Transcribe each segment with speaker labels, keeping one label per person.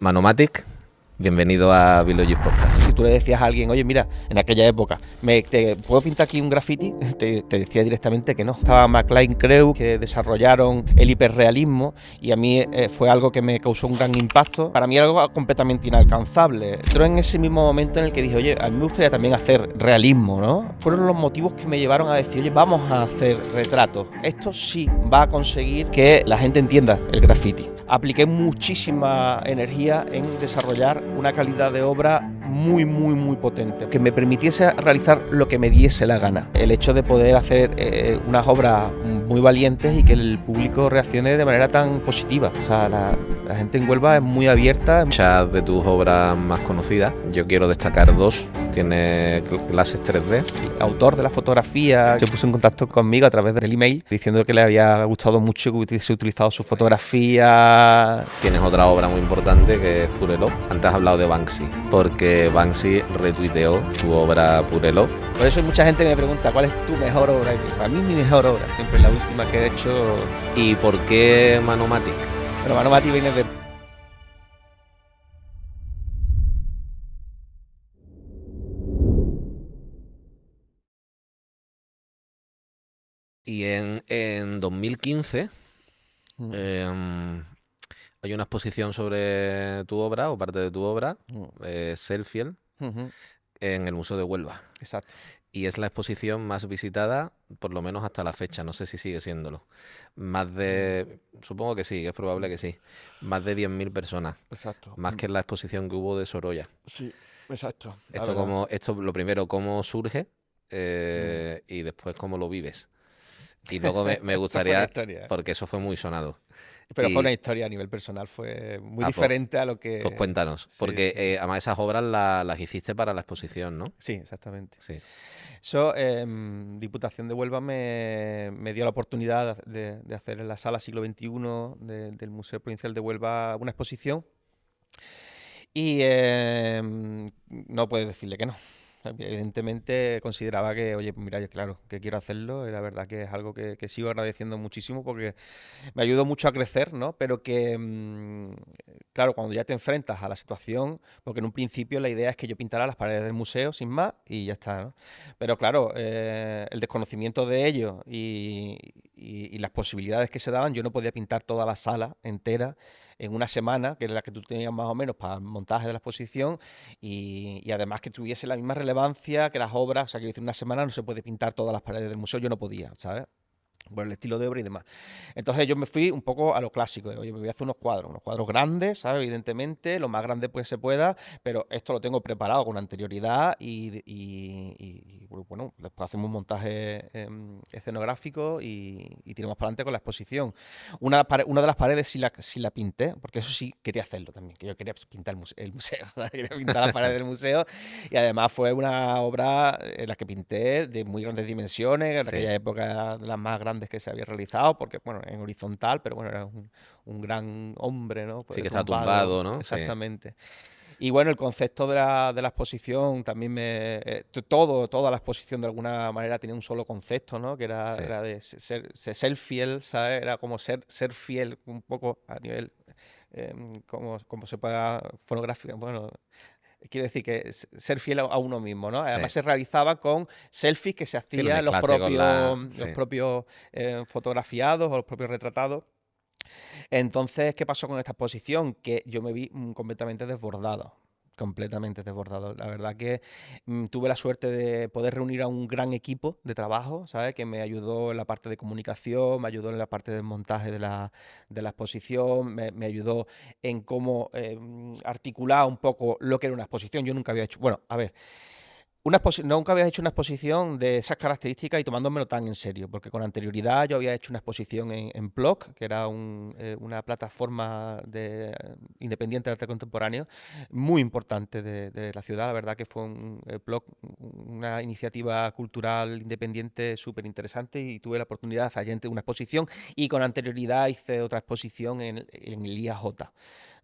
Speaker 1: Manomatic, bienvenido a Bilogic Podcast.
Speaker 2: Si tú le decías a alguien, oye, mira, en aquella época, ¿te puedo pintar aquí un graffiti? Te decía directamente que no. Estaba McLean Crew, que desarrollaron el hiperrealismo, y a mí fue algo que me causó un gran impacto. Para mí era algo completamente inalcanzable. Entró en ese mismo momento en el que dije, oye, a mí me gustaría también hacer realismo, ¿no? Fueron los motivos que me llevaron a decir, oye, vamos a hacer retratos. Esto sí va a conseguir que la gente entienda el graffiti. Apliqué muchísima energía en desarrollar una calidad de obra muy potente, que me permitiese realizar lo que me diese la gana. El hecho de poder hacer unas obras muy valientes y que el público reaccione de manera tan positiva. O sea, la gente en Huelva es muy abierta.
Speaker 1: Muchas de tus obras más conocidas, yo quiero destacar dos. Tiene clases 3D.
Speaker 2: El autor de la fotografía se puso en contacto conmigo a través del email diciendo que le había gustado mucho que hubiese utilizado su fotografía.
Speaker 1: Tienes otra obra muy importante que es Pure Love. Antes has hablado de Banksy, porque Banksy retuiteó tu obra Pure Love.
Speaker 2: Por eso hay mucha gente que me pregunta cuál es tu mejor obra. Y para mí mi mejor obra, siempre la última que he hecho.
Speaker 1: ¿Y por qué Manomatic?
Speaker 2: Bueno, Manomatic viene de...
Speaker 1: Y en 2015 hay una exposición sobre tu obra, o parte de tu obra, Selfiel, en el Museo de Huelva.
Speaker 2: Exacto.
Speaker 1: Y es la exposición más visitada, por lo menos hasta la fecha, no sé si sigue siéndolo. Supongo que sí, es probable que sí. Más de 10.000 personas.
Speaker 2: Exacto.
Speaker 1: Más que en la exposición que hubo de Sorolla.
Speaker 2: Sí, exacto.
Speaker 1: Esto lo primero, cómo surge y después cómo lo vives. Y luego me gustaría, porque eso fue muy sonado.
Speaker 2: Pero fue una historia a nivel personal, fue muy diferente a lo que...
Speaker 1: Pues cuéntanos, porque además esas obras las hiciste para la exposición, ¿no?
Speaker 2: Sí, exactamente.
Speaker 1: Sí.
Speaker 2: Eso, Diputación de Huelva me dio la oportunidad de hacer en la Sala Siglo XXI del Museo Provincial de Huelva una exposición y no puedes decirle que no. Evidentemente consideraba que, oye, pues mira, claro, que quiero hacerlo, y la verdad que es algo que sigo agradeciendo muchísimo porque me ayudó mucho a crecer, ¿no? Pero que, claro, cuando ya te enfrentas a la situación, porque en un principio la idea es que yo pintara las paredes del museo sin más y ya está, ¿no? Pero claro, el desconocimiento de ello y las posibilidades que se daban, yo no podía pintar toda la sala entera en una semana, que era la que tú tenías más o menos para el montaje de la exposición, y además que tuviese la misma relevancia que las obras. O sea, que en una semana no se puede pintar todas las paredes del museo, yo no podía, ¿sabes? Por el estilo de obra y demás. Entonces yo me fui un poco a lo clásico. Oye, me voy a hacer unos cuadros grandes, ¿sabes? Evidentemente, lo más grande pues se pueda, pero esto lo tengo preparado con anterioridad y bueno, después hacemos un montaje escenográfico y tiramos para adelante con la exposición. Una de las paredes sí la pinté, porque eso sí quería hacerlo también, que yo quería pintar el museo, ¿sabes? Quería pintar las paredes del museo, y además fue una obra en la que pinté de muy grandes dimensiones, en aquella época era de las más grandes que se había realizado, porque, bueno, en horizontal, pero bueno, era un gran hombre, ¿no?
Speaker 1: Pues sí, que está tumbado, ¿no?
Speaker 2: Exactamente. Sí. Y bueno, el concepto de la exposición también toda la exposición de alguna manera tenía un solo concepto, ¿no? Que era de ser fiel, ¿sabes? Era como ser fiel un poco a nivel, como se pueda fonográfica, bueno... Quiero decir que ser fiel a uno mismo, ¿no? Además se realizaba con selfies que se hacían los propios fotografiados o los propios retratados. Entonces, ¿qué pasó con esta exposición? Que yo me vi completamente desbordado. La verdad que tuve la suerte de poder reunir a un gran equipo de trabajo, ¿sabes? Que me ayudó en la parte de comunicación, me ayudó en la parte del montaje de la exposición, me ayudó en cómo articular un poco lo que era una exposición. Yo nunca había hecho... Bueno, a ver... Nunca había hecho una exposición de esas características y tomándomelo tan en serio, porque con anterioridad yo había hecho una exposición en Block, que era una plataforma independiente de arte contemporáneo muy importante de la ciudad. La verdad que fue Block, una iniciativa cultural independiente súper interesante, y tuve la oportunidad de hacer una exposición, y con anterioridad hice otra exposición en el IAJ,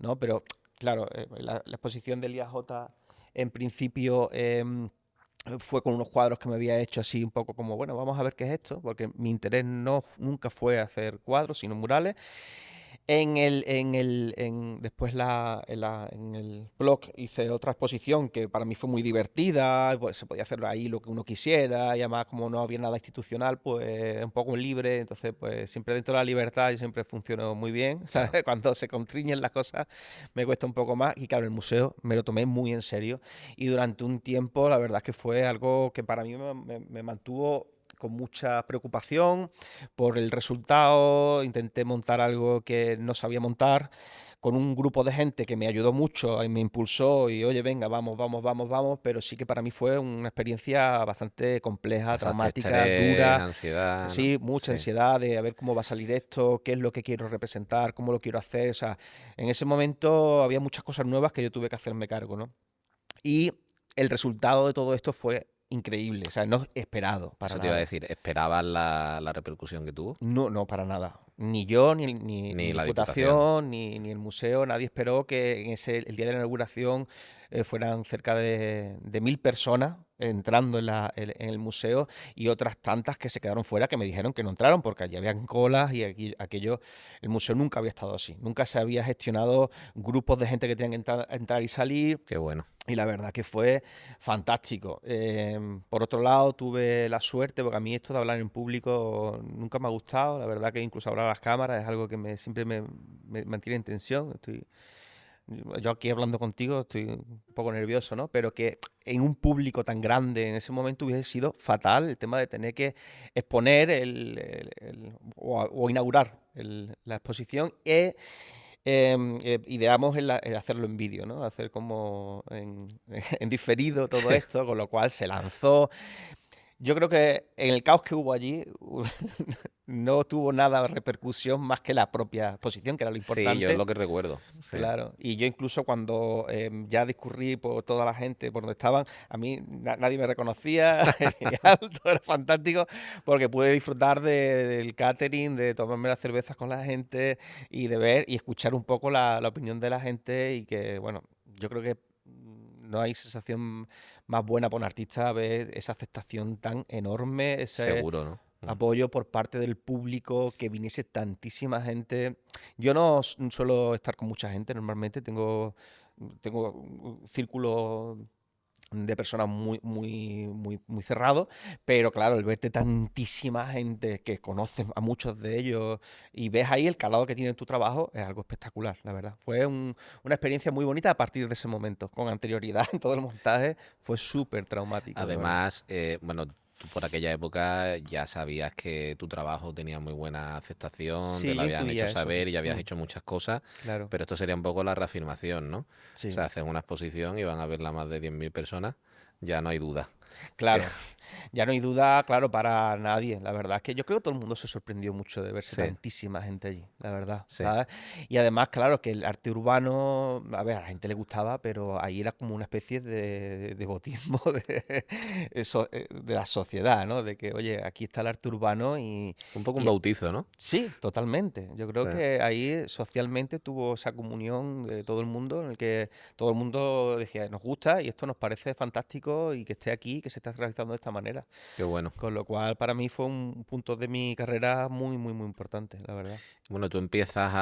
Speaker 2: ¿no? Pero claro, la exposición del IAJ en principio... fue con unos cuadros que me había hecho así un poco como, bueno, vamos a ver qué es esto, porque mi interés nunca fue hacer cuadros, sino murales. Después en el blog hice otra exposición que para mí fue muy divertida, pues se podía hacer ahí lo que uno quisiera, y además como no había nada institucional, pues un poco libre, entonces pues siempre dentro de la libertad yo siempre funciono muy bien, ¿sabes?
Speaker 1: Claro.
Speaker 2: Cuando se constriñen las cosas me cuesta un poco más, y claro, el museo me lo tomé muy en serio, y durante un tiempo la verdad es que fue algo que para mí me mantuvo con mucha preocupación por el resultado. Intenté montar algo que no sabía montar con un grupo de gente que me ayudó mucho y me impulsó y oye, venga, vamos, vamos, vamos, vamos, pero sí que para mí fue una experiencia bastante compleja,
Speaker 1: Pasaste
Speaker 2: traumática,
Speaker 1: estrés,
Speaker 2: dura,
Speaker 1: ansiedad, ¿no?
Speaker 2: sí, mucha
Speaker 1: Sí.
Speaker 2: ansiedad de a ver cómo va a salir esto, qué es lo que quiero representar, cómo lo quiero hacer, o sea, en ese momento había muchas cosas nuevas que yo tuve que hacerme cargo, ¿no? Y el resultado de todo esto fue increíble, o sea, no esperado para
Speaker 1: Eso te iba a
Speaker 2: nada.
Speaker 1: decir, ¿esperabas la repercusión que tuvo?
Speaker 2: No, no, para nada. Ni yo, ni
Speaker 1: Ni la Diputación.
Speaker 2: Diputación, ni el museo, nadie esperó que el día de la inauguración fueran cerca de 1000 personas entrando en el museo, y otras tantas que se quedaron fuera, que me dijeron que no entraron porque allí habían colas y aquello, el museo nunca había estado así. Nunca se había gestionado grupos de gente que tenían que entrar y salir.
Speaker 1: Qué bueno.
Speaker 2: Y la verdad que fue fantástico. Por otro lado, tuve la suerte, porque a mí esto de hablar en público nunca me ha gustado. La verdad que incluso hablar a las cámaras es algo que siempre me mantiene en tensión. Yo aquí hablando contigo estoy un poco nervioso, ¿no? Pero que en un público tan grande en ese momento hubiese sido fatal el tema de tener que exponer o inaugurar la exposición. Ideamos el hacerlo en vídeo, ¿no? Hacer como en diferido todo
Speaker 1: Sí.
Speaker 2: esto, con lo cual se lanzó. Yo creo que en el caos que hubo allí no tuvo nada de repercusión más que la propia exposición, que era lo
Speaker 1: Sí, yo es
Speaker 2: importante.
Speaker 1: lo que recuerdo. Sí.
Speaker 2: Claro, y yo incluso cuando ya discurrí por toda la gente por donde estaban, a mí nadie me reconocía, genial, todo era fantástico, porque pude disfrutar del catering, de tomarme las cervezas con la gente y de ver y escuchar un poco la opinión de la gente, y que, bueno, yo creo que no hay sensación más buena para un artista ver esa aceptación tan enorme, ese
Speaker 1: Seguro, ¿no?
Speaker 2: apoyo por parte del público, que viniese tantísima gente. Yo no suelo estar con mucha gente normalmente, tengo un círculo de personas muy cerrado, pero claro, el verte tantísima gente que conoces a muchos de ellos y ves ahí el calado que tiene tu trabajo, es algo espectacular, la verdad. Fue una experiencia muy bonita a partir de ese momento. Con anterioridad en todo el montaje fue súper traumático, la verdad.
Speaker 1: Además, bueno, tú por aquella época ya sabías que tu trabajo tenía muy buena aceptación, te
Speaker 2: Sí,
Speaker 1: lo
Speaker 2: yo
Speaker 1: habían hecho
Speaker 2: intuía eso.
Speaker 1: saber y ya habías hecho muchas cosas,
Speaker 2: Claro,
Speaker 1: pero esto sería un poco la reafirmación, ¿no? O
Speaker 2: sí.
Speaker 1: sea, hacen una exposición y van a verla más de 10.000 personas, ya no hay duda. Que-
Speaker 2: Claro, ya no hay duda, claro, para nadie. La verdad es que yo creo que todo el mundo se sorprendió mucho de verse
Speaker 1: Sí,
Speaker 2: tantísima gente allí, la verdad,
Speaker 1: sí.
Speaker 2: ¿sabes? Y además, claro, que el arte urbano, a ver, a la gente le gustaba, pero ahí era como una especie de devotismo de la sociedad, ¿no? De que, oye, aquí está el arte urbano
Speaker 1: Un poco un
Speaker 2: y
Speaker 1: bautizo, ¿no?
Speaker 2: sí, totalmente. Yo creo
Speaker 1: Sí.
Speaker 2: que ahí socialmente tuvo esa comunión de todo el mundo, en el que todo el mundo decía, nos gusta y esto nos parece fantástico y que esté aquí, que se está realizando de esta manera.
Speaker 1: Qué bueno.
Speaker 2: Con lo cual, para mí fue un punto de mi carrera muy importante, la verdad.
Speaker 1: Bueno, tú empiezas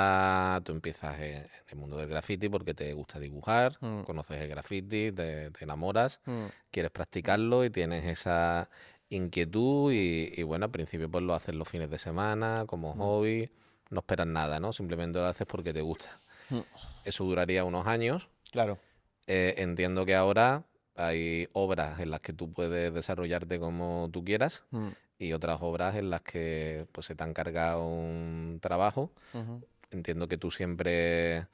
Speaker 1: en el mundo del graffiti porque te gusta dibujar,
Speaker 2: Mm,
Speaker 1: conoces el graffiti, te enamoras,
Speaker 2: mm,
Speaker 1: quieres practicarlo y tienes esa inquietud y bueno, al principio pues lo haces los fines de semana como
Speaker 2: mm,
Speaker 1: hobby, no esperas nada, ¿no? Simplemente lo haces porque te gusta.
Speaker 2: mm.
Speaker 1: Eso duraría unos años.
Speaker 2: Claro.
Speaker 1: Entiendo que ahora hay obras en las que tú puedes desarrollarte como tú quieras
Speaker 2: Mm,
Speaker 1: y otras obras en las que pues se te ha encargado un trabajo.
Speaker 2: ujú,
Speaker 1: Entiendo que tú siempre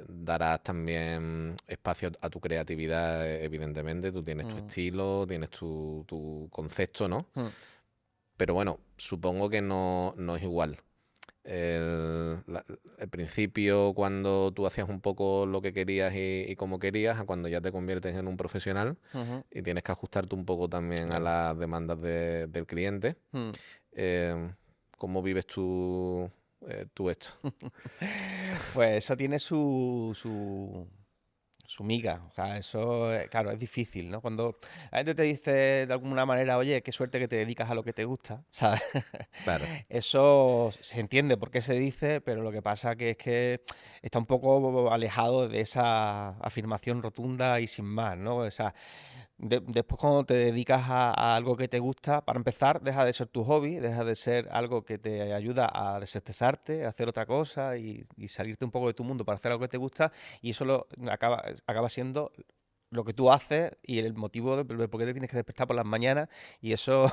Speaker 1: darás también espacio a tu creatividad, evidentemente. Tú tienes tu
Speaker 2: mm,
Speaker 1: estilo, tienes tu concepto, ¿no?
Speaker 2: mm,
Speaker 1: Pero bueno, supongo que no es igual. El principio, cuando tú hacías un poco lo que querías y como querías, a cuando ya te conviertes en un profesional
Speaker 2: ujú,
Speaker 1: y tienes que ajustarte un poco también a
Speaker 2: claro.
Speaker 1: las demandas del cliente.
Speaker 2: Mm.
Speaker 1: Eh, ¿Cómo vives tú esto?
Speaker 2: Pues eso tiene su su miga. O sea, eso, claro, es difícil, ¿no? Cuando la gente te dice de alguna manera, oye, qué suerte que te dedicas a lo que te gusta, ¿sabes?
Speaker 1: Claro.
Speaker 2: Eso se entiende por qué se dice, pero lo que pasa que es que está un poco alejado de esa afirmación rotunda y sin más, ¿no? O sea, después cuando te dedicas a algo que te gusta, para empezar, deja de ser tu hobby, deja de ser algo que te ayuda a desestresarte, a hacer otra cosa y salirte un poco de tu mundo para hacer algo que te gusta, y eso acaba siendo lo que tú haces y el motivo de por qué te tienes que despertar por las mañanas, y eso,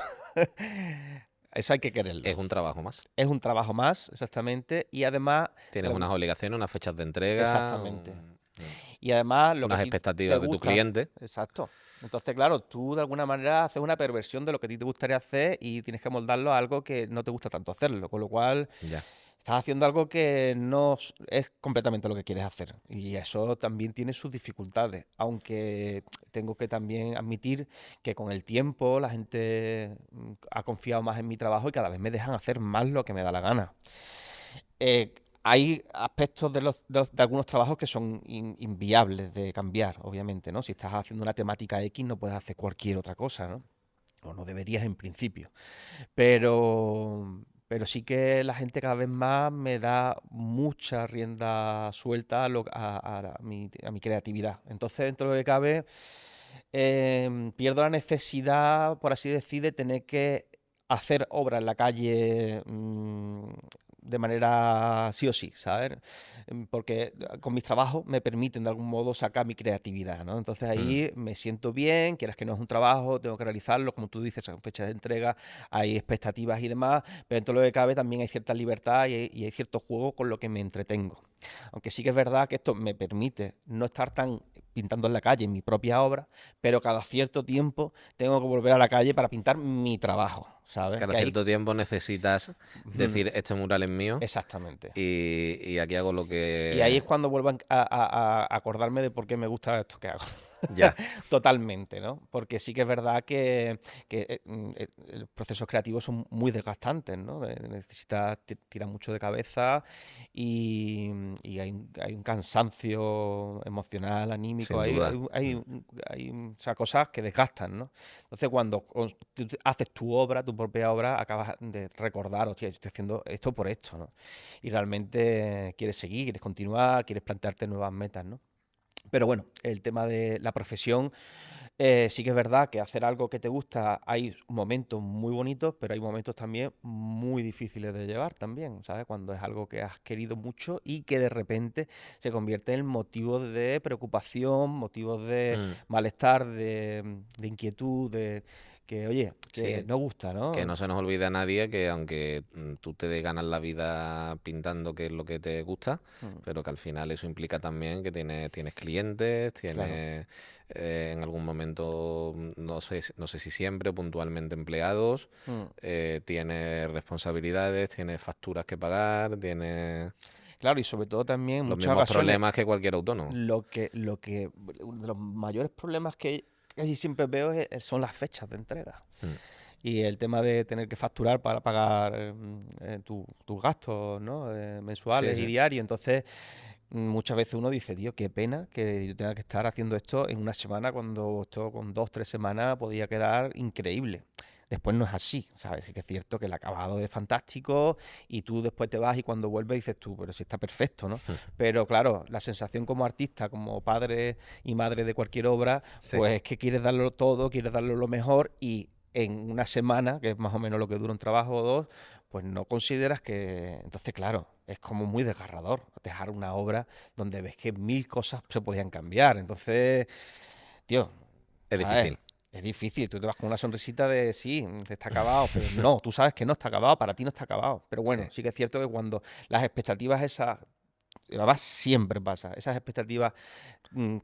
Speaker 2: eso hay que quererlo.
Speaker 1: Es un trabajo más.
Speaker 2: Es un trabajo más, exactamente, y además...
Speaker 1: Tienes unas obligaciones, unas fechas de entrega,
Speaker 2: Exactamente. Y además lo que a
Speaker 1: unas
Speaker 2: ti te
Speaker 1: expectativas de tu
Speaker 2: gusta,
Speaker 1: cliente.
Speaker 2: exacto. Entonces, claro, tú de alguna manera haces una perversión de lo que a ti te gustaría hacer y tienes que moldarlo a algo que no te gusta tanto hacerlo, con lo cual
Speaker 1: Ya.
Speaker 2: estás haciendo algo que no es completamente lo que quieres hacer. Y eso también tiene sus dificultades, aunque tengo que también admitir que con el tiempo la gente ha confiado más en mi trabajo y cada vez me dejan hacer más lo que me da la gana. Hay aspectos de algunos trabajos que son inviables de cambiar, obviamente, ¿no? Si estás haciendo una temática X, no puedes hacer cualquier otra cosa, ¿no? O no deberías en principio. Pero sí que la gente cada vez más me da mucha rienda suelta a mi creatividad. Entonces, dentro de lo que cabe, pierdo la necesidad, por así decir, de tener que hacer obra en la calle de manera sí o sí, ¿sabes? Porque con mis trabajos me permiten de algún modo sacar mi creatividad, ¿no? Entonces
Speaker 1: Mm.
Speaker 2: ahí me siento bien, quieras que no es un trabajo, tengo que realizarlo, como tú dices, son fechas de entrega, hay expectativas y demás, pero en todo lo que cabe también hay cierta libertad y hay cierto juego con lo que me entretengo. Aunque sí que es verdad que esto me permite no estar tan pintando en la calle, en mi propia obra, pero cada cierto tiempo tengo que volver a la calle para pintar mi trabajo, ¿sabes?
Speaker 1: Cada
Speaker 2: Que ahí...
Speaker 1: cierto tiempo necesitas decir, este mural es mío
Speaker 2: Exactamente.
Speaker 1: y aquí hago lo
Speaker 2: Y ahí es
Speaker 1: que...
Speaker 2: cuando vuelvo a acordarme de por qué me gusta esto que hago.
Speaker 1: Ya.
Speaker 2: Totalmente, ¿no? Porque sí que es verdad que los procesos creativos son muy desgastantes, ¿no? Necesitas tirar mucho de cabeza y hay un cansancio emocional, anímico,
Speaker 1: Sin duda.
Speaker 2: o sea, cosas que desgastan, ¿no? Entonces, cuando tú haces tu obra, tu propia obra, acabas de recordar, hostia, yo estoy haciendo esto por esto, ¿no? Y realmente quieres seguir, quieres continuar, quieres plantearte nuevas metas, ¿no? Pero bueno, el tema de la profesión, sí que es verdad que hacer algo que te gusta hay momentos muy bonitos, pero hay momentos también muy difíciles de llevar también, ¿sabes? Cuando es algo que has querido mucho y que de repente se convierte en motivo de preocupación, motivos de
Speaker 1: Mm.
Speaker 2: malestar, de inquietud, de que, oye, que
Speaker 1: Sí,
Speaker 2: no gusta,
Speaker 1: que
Speaker 2: ¿no?
Speaker 1: no se nos olvide a nadie que aunque tú te ganas la vida pintando, que es lo que te gusta,
Speaker 2: Mm,
Speaker 1: pero que al final eso implica también que tienes clientes,
Speaker 2: claro.
Speaker 1: tienes en algún momento, no sé si siempre, puntualmente empleados,
Speaker 2: Mm.
Speaker 1: tienes responsabilidades, tienes facturas que pagar, tienes
Speaker 2: Claro, y sobre todo también en
Speaker 1: los
Speaker 2: muchas
Speaker 1: mismos
Speaker 2: ocasiones
Speaker 1: problemas que cualquier autónomo.
Speaker 2: uno de los mayores problemas que casi siempre veo son las fechas de entrega.
Speaker 1: Mm.
Speaker 2: Y el tema de tener que facturar para pagar tus gastos, ¿no?
Speaker 1: Sí,
Speaker 2: Mensuales y
Speaker 1: sí.
Speaker 2: diarios. Entonces, muchas veces uno dice, tío, qué pena que yo tenga que estar haciendo esto en una semana cuando esto con 2, 3 semanas podía quedar increíble. Después no es así, ¿sabes? Sí que es cierto que el acabado es fantástico y tú después te vas y cuando vuelves dices tú, pero si está perfecto, ¿no? Pero claro, la sensación como artista, como padre y madre de cualquier obra,
Speaker 1: Sí.
Speaker 2: pues es que quieres darlo todo, quieres darlo lo mejor y en una semana, que es más o menos lo que dura un trabajo o dos, pues no consideras que... Entonces, claro, es como muy desgarrador dejar una obra donde ves que 1000 cosas se podían cambiar. Entonces, tío,
Speaker 1: Es
Speaker 2: ¿sabes?
Speaker 1: difícil.
Speaker 2: Es difícil, tú te vas con una sonrisita de sí, está acabado, pero no, tú sabes que no está acabado, para ti no está acabado. Pero
Speaker 1: Sí.
Speaker 2: bueno, sí que es cierto que cuando las expectativas esas, además siempre pasa, esas expectativas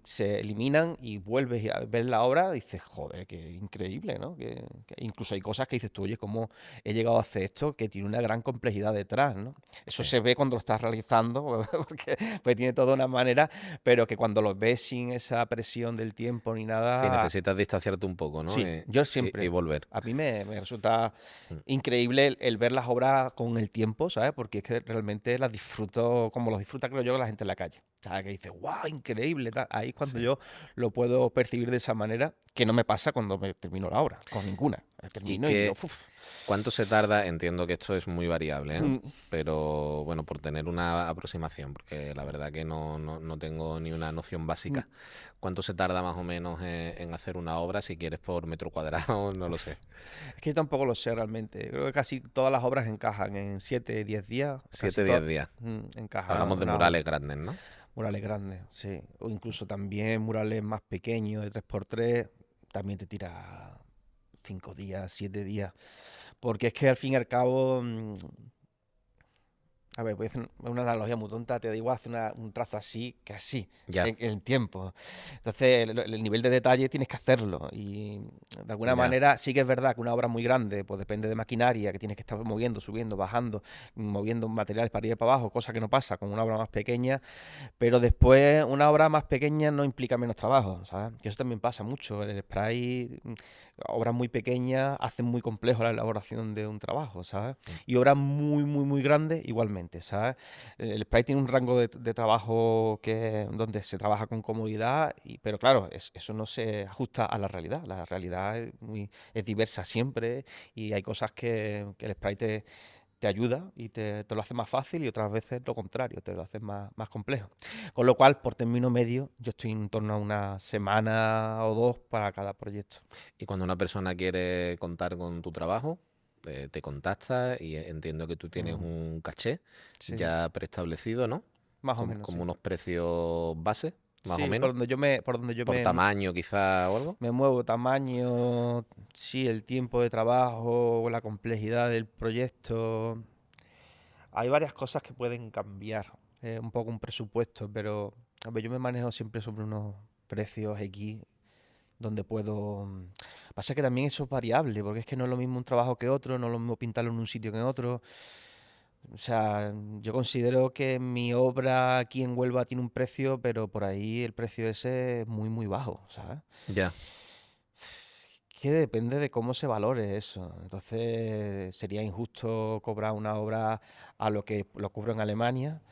Speaker 2: se eliminan y vuelves a ver la obra, dices, joder, qué increíble, ¿no? Que incluso hay cosas que dices tú, oye, ¿cómo he llegado a hacer esto? Que tiene una gran complejidad detrás, ¿no? Eso
Speaker 1: Sí.
Speaker 2: se ve cuando lo estás realizando, porque pues tiene toda una manera, pero que cuando lo ves sin esa presión del tiempo ni
Speaker 1: Sí,
Speaker 2: nada,
Speaker 1: necesitas distanciarte un poco, ¿no?
Speaker 2: sí, yo
Speaker 1: Y
Speaker 2: siempre.
Speaker 1: volver.
Speaker 2: A mí me resulta
Speaker 1: Mm.
Speaker 2: increíble el ver las obras con el tiempo, ¿sabes? Porque es que realmente las disfruto como los disfruta, creo yo, la gente en la calle. ¿sabes? Que dices, wow, increíble, tal. Ahí es cuando yo lo puedo percibir de esa manera, que no me pasa cuando me termino la obra, con ninguna. Termino y digo, uff.
Speaker 1: ¿Cuánto se tarda? Entiendo que esto es muy variable, ¿eh? Pero bueno, por tener una aproximación, porque la verdad que no tengo ni una noción básica. ¿Cuánto se tarda más o menos en hacer una obra, si quieres por metro cuadrado? No lo sé.
Speaker 2: Es que yo tampoco lo sé realmente. Creo que casi todas las obras encajan en 7, 10 días.
Speaker 1: 7, 10 días.
Speaker 2: Encajan
Speaker 1: Hablamos de murales grandes, ¿no?
Speaker 2: Murales grandes, sí. O incluso también murales más pequeños, de 3x3, también te tira 5 días, 7 días. Porque es que al fin y al cabo, a ver, voy a hacer una analogía muy tonta, te da igual hacer un trazo así que así,
Speaker 1: Ya,
Speaker 2: en tiempo. Entonces, el nivel de detalle tienes que hacerlo. Y de alguna
Speaker 1: ya.
Speaker 2: manera sí que es verdad que una obra muy grande, pues depende de maquinaria, que tienes que estar moviendo, subiendo, bajando, moviendo materiales para arriba y para abajo, cosa que no pasa con una obra más pequeña. Pero después, una obra más pequeña no implica menos trabajo, ¿sabes? Que eso también pasa mucho. El spray, obras muy pequeñas hacen muy complejo la elaboración de un trabajo, ¿sabes? Y obras muy, muy, muy grandes igualmente, ¿sabes? El spray tiene un rango de trabajo donde se trabaja con comodidad, pero claro, eso no se ajusta a la realidad. La realidad es diversa siempre y hay cosas que el spray te ayuda y te lo hace más fácil y otras veces lo contrario, te lo hace más complejo. Con lo cual, por término medio, yo estoy en torno a una semana o 2 para cada proyecto.
Speaker 1: Y cuando una persona quiere contar con tu trabajo, te contacta y entiendo que tú tienes
Speaker 2: Mm,
Speaker 1: un caché
Speaker 2: sí,
Speaker 1: ya preestablecido, ¿no?
Speaker 2: más o
Speaker 1: Como,
Speaker 2: menos,
Speaker 1: como
Speaker 2: sí.
Speaker 1: unos precios base, más o
Speaker 2: Sí,
Speaker 1: menos.
Speaker 2: por donde yo
Speaker 1: Por tamaño quizá o algo.
Speaker 2: me muevo, tamaño, sí, el tiempo de trabajo, la complejidad del proyecto. Hay varias cosas que pueden cambiar, un poco un presupuesto, pero a ver, yo me manejo siempre sobre unos precios X donde puedo. Pasa que también eso es variable, porque es que no es lo mismo un trabajo que otro, no es lo mismo pintarlo en un sitio que en otro. O sea, yo considero que mi obra aquí en Huelva tiene un precio, pero por ahí el precio ese es muy, muy bajo, ¿sabes?
Speaker 1: Ya,
Speaker 2: Que depende de cómo se valore eso. Entonces sería injusto cobrar una obra a lo que lo cobro en Alemania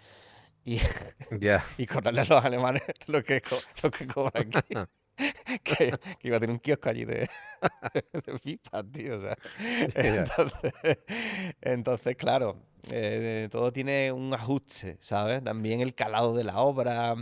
Speaker 2: y,
Speaker 1: ya.
Speaker 2: y cobrarle a los alemanes lo que cobra aquí. Que iba a tener un kiosco allí de pipas, tío. O sea.
Speaker 1: Ya.
Speaker 2: Entonces, entonces, claro, todo tiene un ajuste, ¿sabes? También el calado de la obra,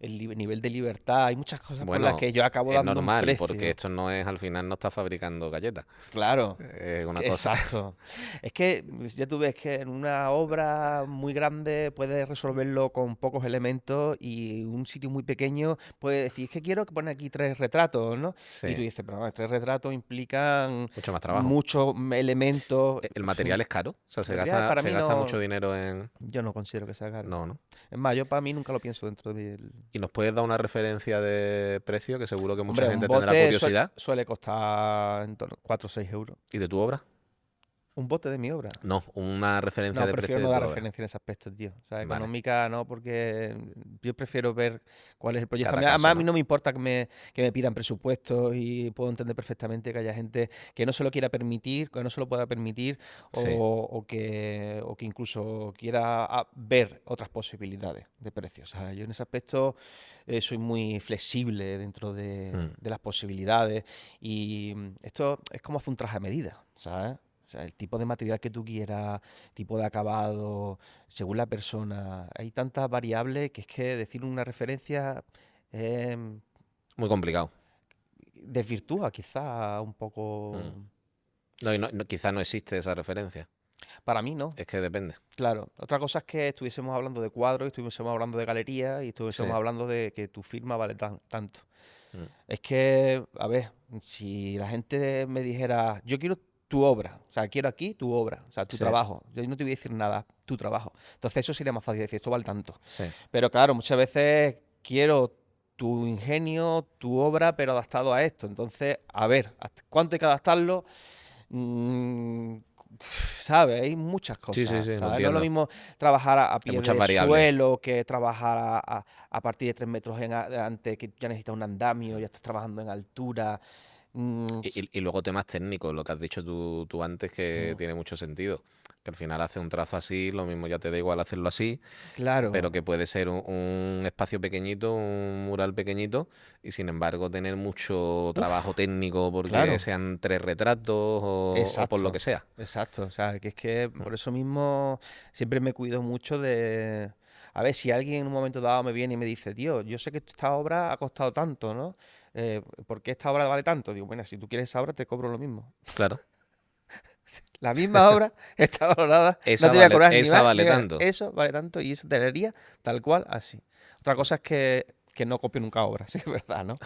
Speaker 2: el nivel de libertad. Hay muchas cosas por las
Speaker 1: Bueno,
Speaker 2: que yo acabo
Speaker 1: es
Speaker 2: dando un
Speaker 1: normal, porque
Speaker 2: precio.
Speaker 1: esto no es, al final no está fabricando galletas.
Speaker 2: Claro,
Speaker 1: Es una cosa.
Speaker 2: exacto. Es que ya tú ves que en una obra muy grande puedes resolverlo con pocos elementos y un sitio muy pequeño puede decir, es que quiero que poner aquí 3 retratos, ¿no? Y tú
Speaker 1: Sí,
Speaker 2: dices, pero vamos, 3 retratos implican
Speaker 1: mucho más trabajo.
Speaker 2: muchos elementos.
Speaker 1: ¿El material es caro? O sea, se
Speaker 2: Material
Speaker 1: gasta,
Speaker 2: para
Speaker 1: se
Speaker 2: mí
Speaker 1: gasta mucho
Speaker 2: no,
Speaker 1: dinero en...
Speaker 2: yo no considero que sea caro.
Speaker 1: No, ¿no?
Speaker 2: Es más, yo para mí nunca lo pienso dentro del...
Speaker 1: ¿Y nos puedes dar una referencia de precio? Que seguro que mucha
Speaker 2: Hombre, un
Speaker 1: gente tendrá
Speaker 2: bote
Speaker 1: curiosidad.
Speaker 2: suele costar en torno a 4 o 6 euros.
Speaker 1: ¿Y de tu obra?
Speaker 2: Un bote de mi obra.
Speaker 1: No, una referencia
Speaker 2: No,
Speaker 1: de
Speaker 2: prefiero
Speaker 1: precio
Speaker 2: no
Speaker 1: de
Speaker 2: dar
Speaker 1: tu obra.
Speaker 2: referencia en ese aspecto, tío. O sea,
Speaker 1: Vale,
Speaker 2: económica no, porque yo prefiero ver cuál es el proyecto.
Speaker 1: cada
Speaker 2: Además,
Speaker 1: caso,
Speaker 2: a mí
Speaker 1: ¿no?
Speaker 2: no me importa que me pidan presupuestos y puedo entender perfectamente que haya gente que no se lo quiera permitir, que no se lo pueda permitir
Speaker 1: Sí.
Speaker 2: o que incluso quiera ver otras posibilidades de precios. O sea, yo en ese aspecto soy muy flexible dentro
Speaker 1: Mm.
Speaker 2: de las posibilidades y esto es como hacer un traje a medida, ¿sabes? O sea, el tipo de material que tú quieras, tipo de acabado, según la persona. Hay tantas variables que es que decir una referencia eh,
Speaker 1: Muy complicado.
Speaker 2: desvirtúa quizá un poco.
Speaker 1: Mm. No, y quizá no existe esa referencia.
Speaker 2: Para mí no,
Speaker 1: Es que depende.
Speaker 2: claro. Otra cosa es que estuviésemos hablando de cuadros, estuviésemos hablando de galerías y
Speaker 1: Sí.
Speaker 2: estuviésemos hablando de que tu firma vale tanto.
Speaker 1: Mm.
Speaker 2: Es que, a ver, si la gente me dijera, yo quiero tu obra, o sea, quiero aquí tu obra, o sea, tu
Speaker 1: Sí,
Speaker 2: trabajo, yo no te voy a decir nada, tu trabajo. Entonces eso sería más fácil decir, esto vale tanto.
Speaker 1: sí.
Speaker 2: Pero claro, muchas veces quiero tu ingenio, tu obra, pero adaptado a esto. Entonces, a ver, ¿cuánto hay que adaptarlo? Mm, ¿Sabes? Hay muchas
Speaker 1: Sí, sí,
Speaker 2: cosas,
Speaker 1: sí, lo
Speaker 2: ¿sabes? No es lo
Speaker 1: entiendo.
Speaker 2: mismo trabajar a
Speaker 1: Hay
Speaker 2: pie
Speaker 1: muchas
Speaker 2: de
Speaker 1: variables.
Speaker 2: suelo que trabajar a partir de 3 metros en adelante, que ya necesitas un andamio, ya estás trabajando en altura.
Speaker 1: Y luego temas técnicos, lo que has dicho tú antes, que
Speaker 2: Mm,
Speaker 1: tiene mucho sentido. Que al final hace un trazo así, lo mismo ya te da igual hacerlo así,
Speaker 2: Claro,
Speaker 1: pero que puede ser un espacio pequeñito, un mural pequeñito, y sin embargo tener mucho trabajo técnico porque
Speaker 2: claro,
Speaker 1: sean 3 retratos o por lo que
Speaker 2: exacto,
Speaker 1: sea.
Speaker 2: exacto. O sea, que es que
Speaker 1: Mm,
Speaker 2: por eso mismo siempre me cuido mucho de... A ver, si alguien en un momento dado me viene y me dice, tío, yo sé que esta obra ha costado tanto, ¿no? ¿Por qué esta obra vale tanto? Digo, bueno, si tú quieres esa obra, te cobro lo mismo.
Speaker 1: claro,
Speaker 2: La misma obra está valorada, no te voy a cobrar ni
Speaker 1: esa
Speaker 2: más ni
Speaker 1: vale
Speaker 2: menos.
Speaker 1: tanto.
Speaker 2: Eso vale tanto y esa te la haría tal cual así. Otra cosa es que no copio nunca obras, sí es verdad, ¿no?